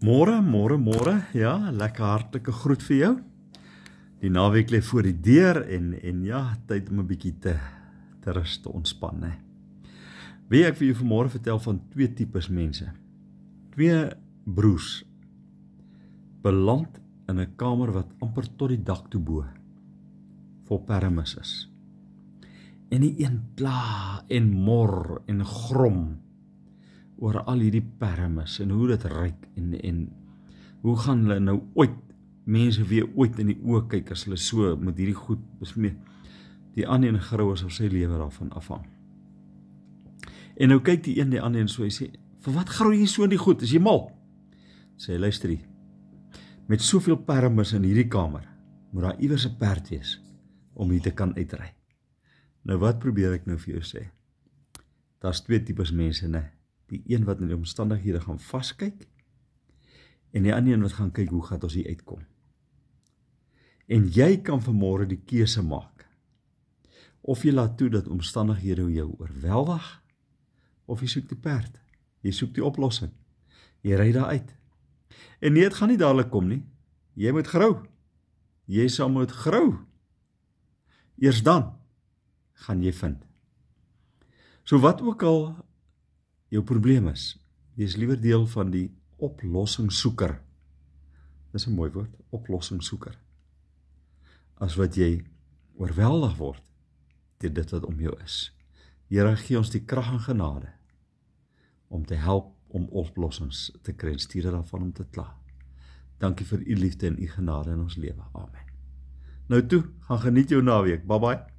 Môre, ja, lekker hartlike groet vir jou. Die naweek lê voor die deur en ja, tyd om 'n bietjie te rus, te ontspan, hè. Wie ek vir jou vanmôre vertel van twee tipes mense. Twee broers beland in 'n kamer wat amper tot die dak toe bo vol permis is. En die een pla en mor en grom oor al hierdie permis en hoe dit ruik en hoe gaan hulle nou ooit mense weer ooit in die oë kyk as hulle so met hierdie goed besmeer. Die ander een grou asof sy lewe daarvan afhang. En nou kyk die een die ander en so, hy sê, vir wat grou jy so in die goed, is jy mal? Sê, luister hier, met soveel permis in hierdie kamer, moet daar iewers 'n perd wees, om hier te kan uitry. Nou wat probeer ek nou vir jou sê? Daar's twee tipes mense, né? Die een wat in die omstandighede gaan vaskyk, en die ander een wat gaan kyk, hoe gaan ons hier uitkom? En jy kan vanmôre die keuse maak, of jy laat toe dat omstandighede jou oorweldig, of jy soek die perd, jy soek die oplossing, jy ry daar uit. En nee, het gaan nie dadelik kom nie, jy moet grou, jy sal moet grou, eers dan gaan jy vind. So wat ook al jou probleem is, wees liewer deel van die oplossingssoeker. Dis 'n mooi woord, oplossingssoeker. As wat jy oorweldig word deur dit wat om jou is. Here, gee ons die krag en genade om te help om oplossings te kry en stuur daarvan om te kla. Dankie vir u liefde en u genade in ons lewe. Amen. Nou toe, gaan geniet jou naweek. Bye bye.